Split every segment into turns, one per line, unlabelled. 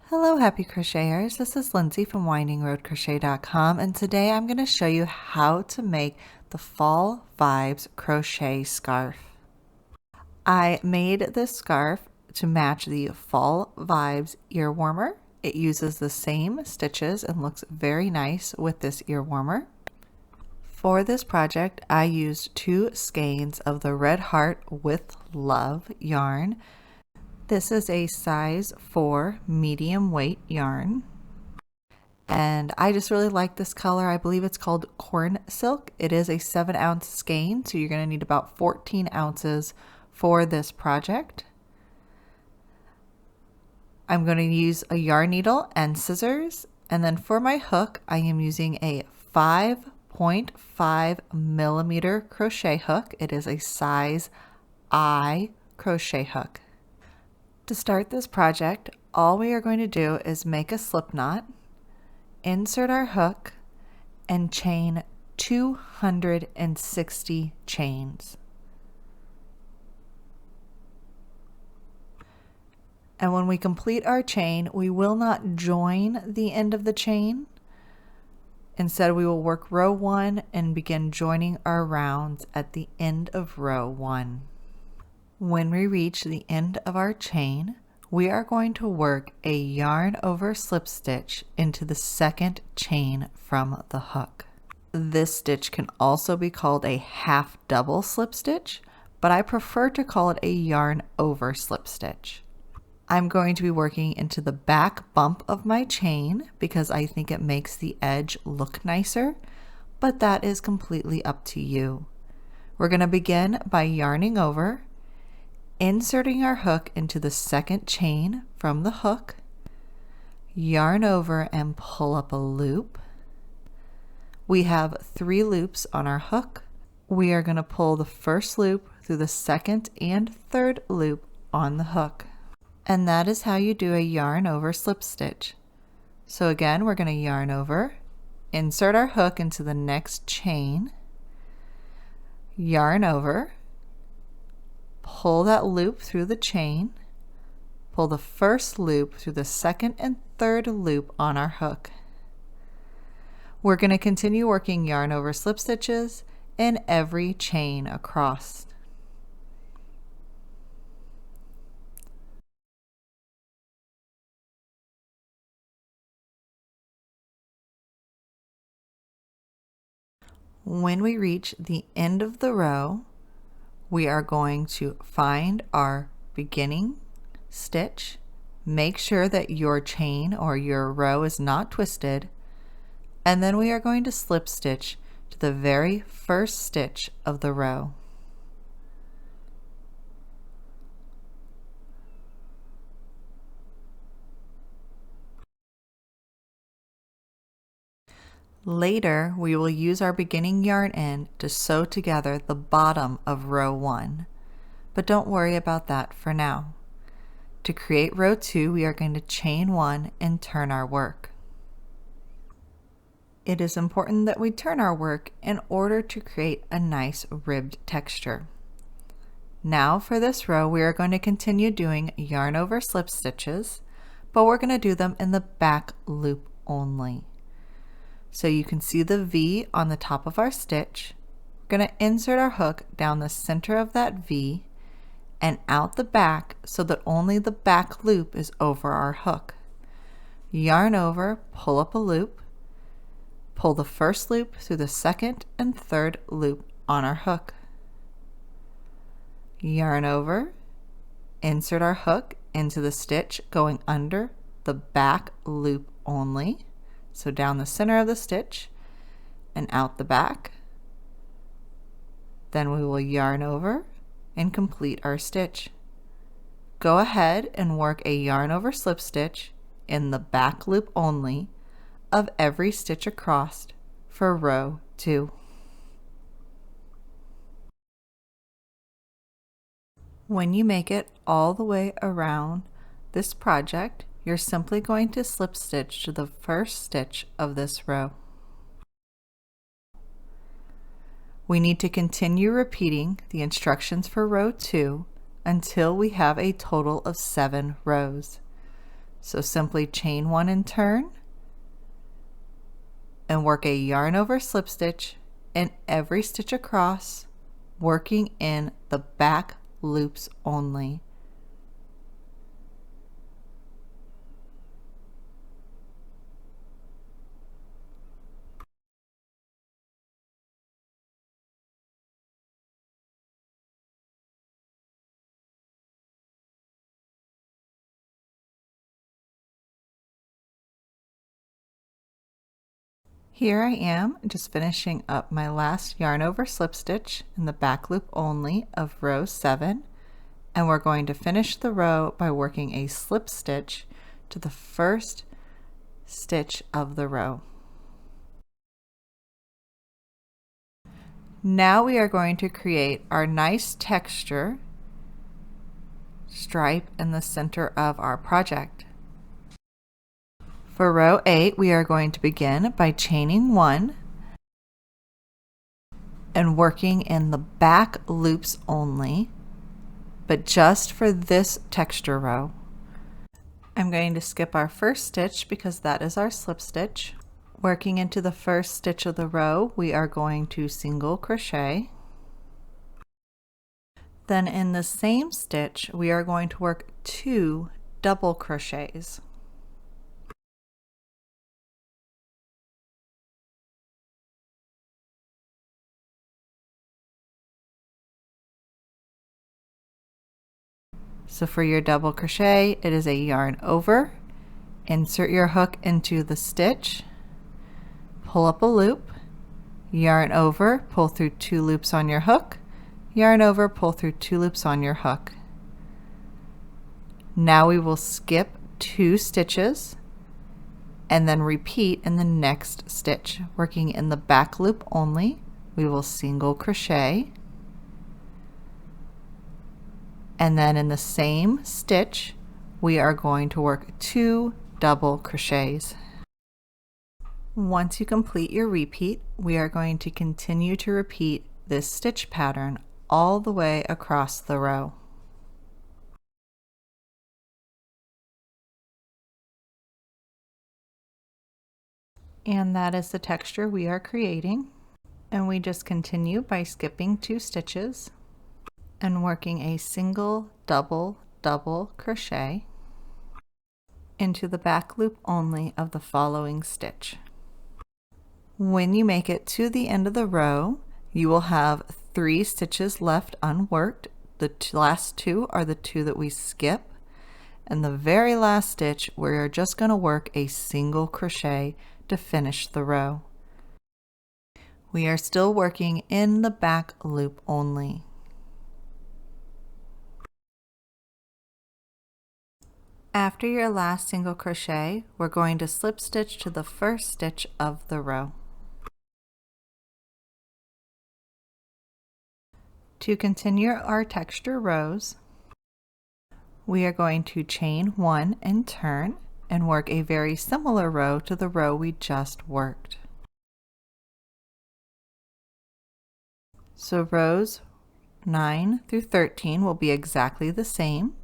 Hello happy crocheters, this is Lindsay from windingroadcrochet.com and today I'm going to show you how to make the Fall Vibes crochet scarf. I made this scarf to match the Fall Vibes ear warmer. It uses the same stitches and looks very nice with this ear warmer. For this project I used 2 skeins of the Red Heart with Love yarn. This is a size 4 medium weight yarn, and I just really like this color. I believe it's called Corn Silk. It is a 7-ounce skein, so you're going to need about 14 ounces for this project. I'm going to use a yarn needle and scissors, and then for my hook I am using a 5.5 millimeter crochet hook. It is a size I crochet hook. To start this project, all we are going to do is make a slip knot, insert our hook, and chain 260 chains. And when we complete our chain, we will not join the end of the chain. Instead, we will work row 1 and begin joining our rounds at the end of row 1. When we reach the end of our chain, we are going to work a yarn over slip stitch into the second chain from the hook. This stitch can also be called a half double slip stitch, but I prefer to call it a yarn over slip stitch. I'm going to be working into the back bump of my chain because I think it makes the edge look nicer, but that is completely up to you. We're going to begin by yarning over, inserting our hook into the second chain from the hook, yarn over and pull up a loop. We have 3 loops on our hook. We are going to pull the first loop through the second and third loop on the hook. And that is how you do a yarn over slip stitch. So again, we're going to yarn over, insert our hook into the next chain, yarn over, pull that loop through the chain, pull the first loop through the second and third loop on our hook. We're going to continue working yarn over slip stitches in every chain across. When we reach the end of the row, we are going to find our beginning stitch, make sure that your chain or your row is not twisted, and then we are going to slip stitch to the very first stitch of the row. Later, we will use our beginning yarn end to sew together the bottom of row 1, but don't worry about that for now. To create row 2, we are going to chain 1 and turn our work. It is important that we turn our work in order to create a nice ribbed texture. Now for this row, we are going to continue doing yarn over slip stitches, but we're going to do them in the back loop only. So you can see the V on the top of our stitch. We're going to insert our hook down the center of that V and out the back so that only the back loop is over our hook. Yarn over, pull up a loop, pull the first loop through the second and third loop on our hook. Yarn over, insert our hook into the stitch going under the back loop only. So down the center of the stitch and out the back. Then we will yarn over and complete our stitch. Go ahead and work a yarn over slip stitch in the back loop only of every stitch across for row 2. When you make it all the way around this project, you're simply going to slip stitch to the first stitch of this row. We need to continue repeating the instructions for row 2 until we have a total of 7 rows. So simply chain 1 and turn, and work a yarn over slip stitch in every stitch across, working in the back loops only. Here I am just finishing up my last yarn over slip stitch in the back loop only of row 7, and we're going to finish the row by working a slip stitch to the first stitch of the row. Now we are going to create our nice texture stripe in the center of our project. For row 8, we are going to begin by chaining 1 and working in the back loops only, but just for this texture row. I'm going to skip our first stitch because that is our slip stitch. Working into the first stitch of the row, we are going to single crochet. Then in the same stitch, we are going to work 2 double crochets. So for your double crochet, it is a yarn over, insert your hook into the stitch, pull up a loop, yarn over, pull through 2 loops on your hook, yarn over, pull through 2 loops on your hook. Now we will skip 2 stitches and then repeat in the next stitch. Working in the back loop only, we will single crochet, and then in the same stitch we are going to work 2 double crochets. Once you complete your repeat, we are going to continue to repeat this stitch pattern all the way across the row. And that is the texture we are creating. And we just continue by skipping 2 stitches and working a single double double crochet into the back loop only of the following stitch. When you make it to the end of the row, you will have 3 stitches left unworked. The last 2 are the 2 that we skip, and the very last stitch we're just going to work a single crochet to finish the row. We are still working in the back loop only. After your last single crochet, we're going to slip stitch to the first stitch of the row. To continue our texture rows, we are going to chain 1 and turn and work a very similar row to the row we just worked. So rows 9 through 13 will be exactly the same.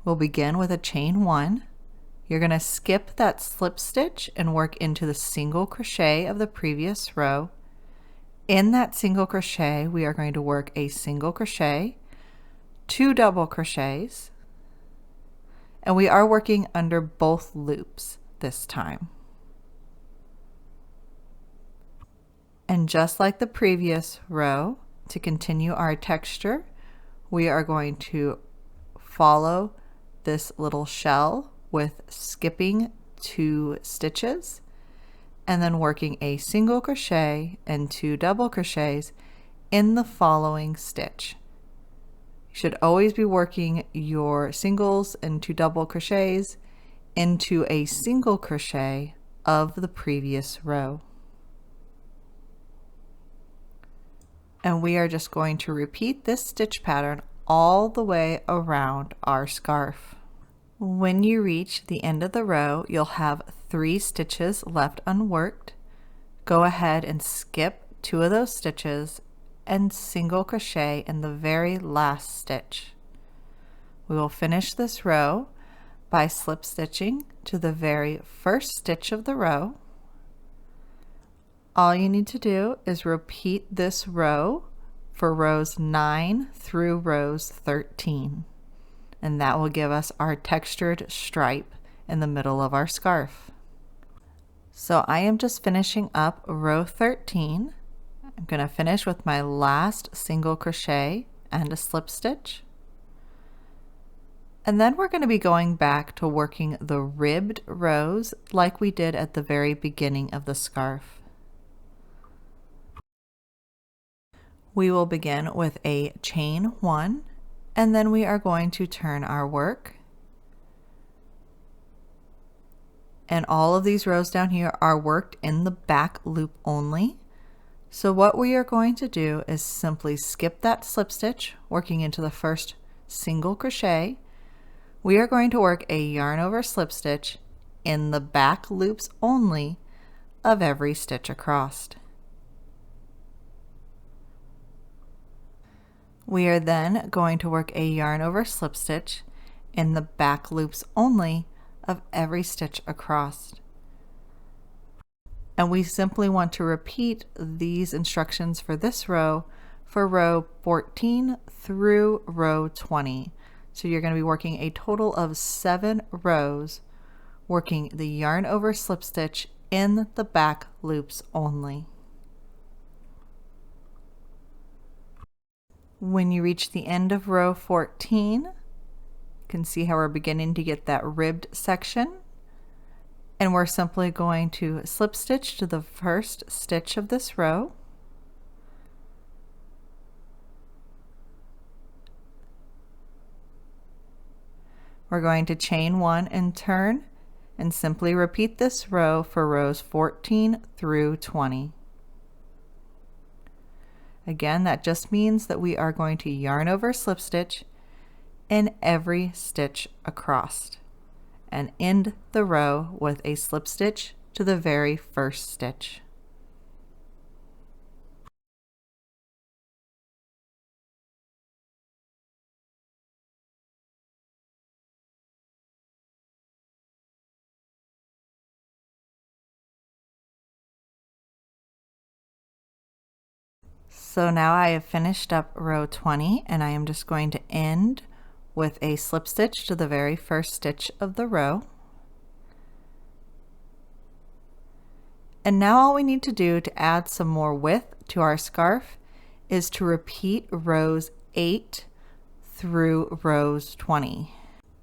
We'll begin with a chain 1. You're going to skip that slip stitch and work into the single crochet of the previous row. In that single crochet, we are going to work a single crochet, 2 double crochets, and we are working under both loops this time. And just like the previous row, to continue our texture, we are going to follow this little shell with skipping 2 stitches and then working a single crochet and 2 double crochets in the following stitch. You should always be working your singles and 2 double crochets into a single crochet of the previous row. And we are just going to repeat this stitch pattern all the way around our scarf. When you reach the end of the row, you'll have 3 stitches left unworked. Go ahead and skip 2 of those stitches and single crochet in the very last stitch. We will finish this row by slip stitching to the very first stitch of the row. All you need to do is repeat this row for rows 9 through rows 13, and that will give us our textured stripe in the middle of our scarf. So I am just finishing up row 13. I'm going to finish with my last single crochet and a slip stitch. And then we're going to be going back to working the ribbed rows like we did at the very beginning of the scarf. We will begin with a chain 1, and then we are going to turn our work. And all of these rows down here are worked in the back loop only. So what we are going to do is simply skip that slip stitch, working into the first single crochet. We are going to work a yarn over slip stitch in the back loops only of every stitch across. We are then going to work a yarn over slip stitch in the back loops only of every stitch across. And we simply want to repeat these instructions for this row for row 14 through row 20. So you're going to be working a total of 7 rows, working the yarn over slip stitch in the back loops only. When you reach the end of row 14, you can see how we're beginning to get that ribbed section. And we're simply going to slip stitch to the first stitch of this row. We're going to chain 1 and turn, and simply repeat this row for rows 14 through 20. Again, that just means that we are going to yarn over slip stitch in every stitch across and end the row with a slip stitch to the very first stitch. So now I have finished up row 20, and I am just going to end with a slip stitch to the very first stitch of the row. And now all we need to do to add some more width to our scarf is to repeat rows 8 through rows 20.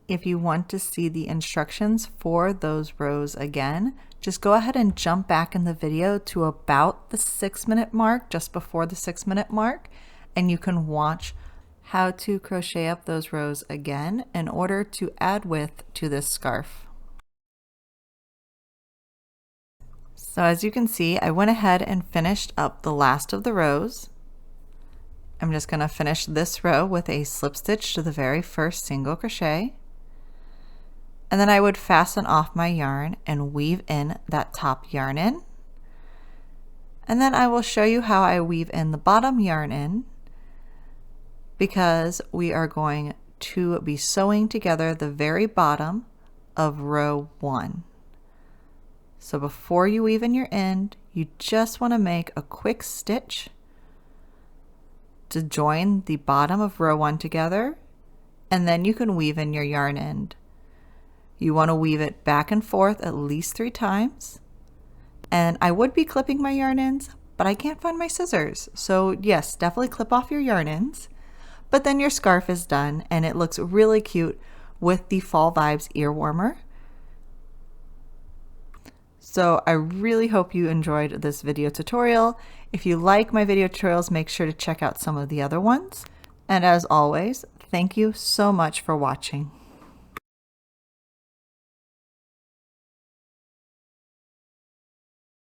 If you want to see the instructions for those rows again, just go ahead and jump back in the video to about the 6-minute mark, just before the 6-minute mark, and you can watch how to crochet up those rows again in order to add width to this scarf. So as you can see, I went ahead and finished up the last of the rows. I'm just going to finish this row with a slip stitch to the very first single crochet. And then I would fasten off my yarn and weave in that top yarn in. And then I will show you how I weave in the bottom yarn in, because we are going to be sewing together the very bottom of row 1. So before you weave in your end, you just want to make a quick stitch to join the bottom of row 1 together, and then you can weave in your yarn end. You want to weave it back and forth at least 3 times. And I would be clipping my yarn ends, but I can't find my scissors. So yes, definitely clip off your yarn ends. But then your scarf is done, and it looks really cute with the Fall Vibes ear warmer. So I really hope you enjoyed this video tutorial. If you like my video tutorials, make sure to check out some of the other ones. And as always, thank you so much for watching.